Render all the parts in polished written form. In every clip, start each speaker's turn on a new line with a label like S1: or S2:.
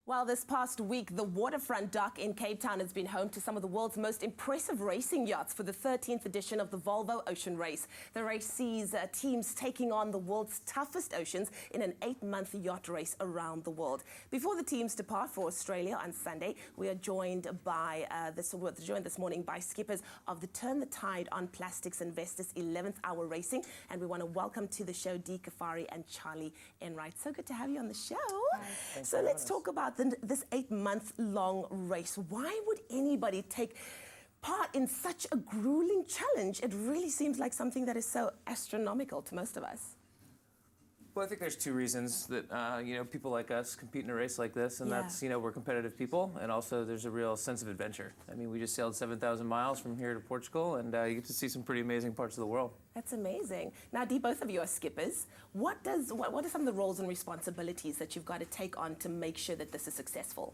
S1: Well, this past week, the Waterfront Dock in Cape Town has been home to some of the world's most impressive racing yachts for the 13th edition of the Volvo Ocean Race. The race sees teams taking on the world's toughest oceans in an 8-month yacht race around the world. Before the teams depart for Australia on Sunday, we are joined this morning by skippers of the Turn the Tide on Plastics and Vestas 11th hour racing. And we want to welcome to the show Dee Caffari and Charlie Enright. So good to have you on the show.
S2: Hi.
S1: So let's talk about this 8-month-long race. Why would anybody take part in such a grueling challenge? It really seems like something that is so astronomical to most of us.
S2: Well, I think there's two reasons that people like us compete in a race like this, and that's we're competitive people, and also there's a real sense of adventure. I mean, we just sailed 7,000 miles from here to Portugal, and you get to see some pretty amazing parts of the world.
S1: That's amazing. Now, Dee, both of you are skippers. What are some of the roles and responsibilities that you've got to take on to make sure that this is successful?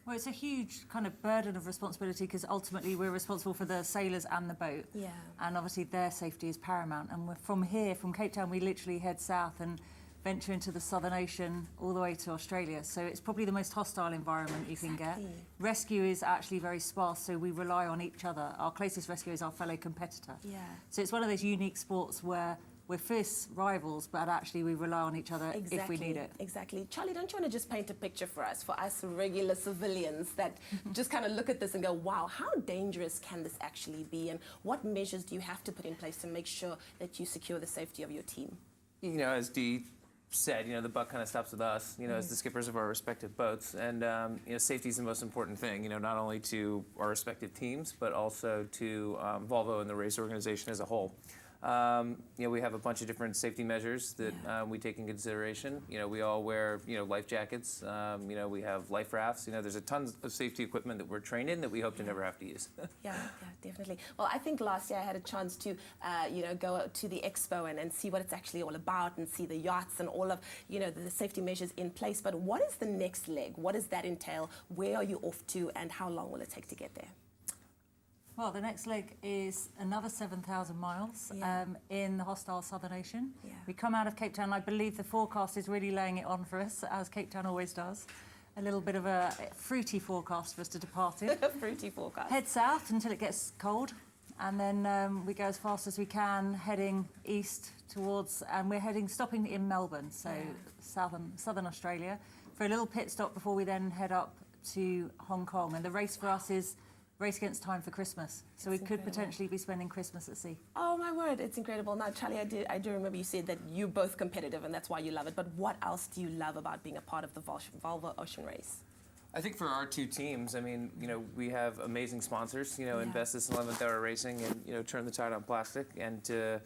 S3: Well, it's a huge kind of burden of responsibility because ultimately we're responsible for the sailors and the boat.
S1: Yeah.
S3: And obviously their safety is paramount. And we're from Cape Town, we literally head south and venture into the Southern Ocean all the way to Australia. So it's probably the most hostile environment you can get. Rescue is actually very sparse, so we rely on each other. Our closest rescue is our fellow competitor.
S1: Yeah.
S3: So it's one of those unique sports where we're fierce rivals, but actually we rely on each other if we need it.
S1: Exactly. Charlie, don't you want to just paint a picture for us regular civilians that just kind of look at this and go, wow, how dangerous can this actually be? And what measures do you have to put in place to make sure that you secure the safety of your team?
S2: As Dee said, the buck kind of stops with us, as the skippers of our respective boats. And, safety is the most important thing, not only to our respective teams, but also to Volvo and the race organization as a whole. We have a bunch of different safety measures that we take in consideration. We all wear, life jackets. We have life rafts. There's a ton of safety equipment that we're trained in that we hope to never have to use.
S1: Yeah, definitely. Well, I think last year I had a chance to, go to the expo and see what it's actually all about and see the yachts and all of, the safety measures in place. But what is the next leg? What does that entail? Where are you off to and how long will it take to get there?
S3: Well, the next leg is another 7,000 miles in the hostile Southern Ocean.
S1: Yeah.
S3: We come out of Cape Town. I believe the forecast is really laying it on for us, as Cape Town always does. A little bit of a fruity forecast for us to depart in.
S1: Fruity forecast.
S3: Head south until it gets cold, and then we go as fast as we can, heading east towards, and we're stopping in Melbourne, so southern Australia, for a little pit stop before we then head up to Hong Kong. And the race for us is race against time for Christmas. So we could potentially be spending Christmas at sea.
S1: Oh my word, it's incredible. Now, Charlie, I do remember you said that you're both competitive and that's why you love it. But what else do you love about being a part of the Volvo Ocean Race?
S2: I think for our two teams, we have amazing sponsors, in Vestas 11th Hour Racing and, Turn the Tide on Plastic. And to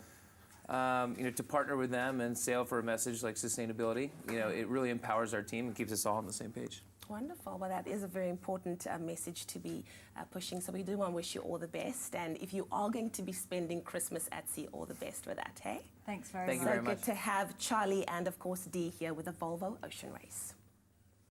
S2: partner with them and sail for a message like sustainability, it really empowers our team and keeps us all on the same page.
S1: Wonderful. Well, that is a very important message to be pushing. So we do want to wish you all the best. And if you are going to be spending Christmas at sea, all the best with that, hey?
S3: Thanks very
S2: much.
S1: So good to have Charlie and, of course, Dee here with the Volvo Ocean Race.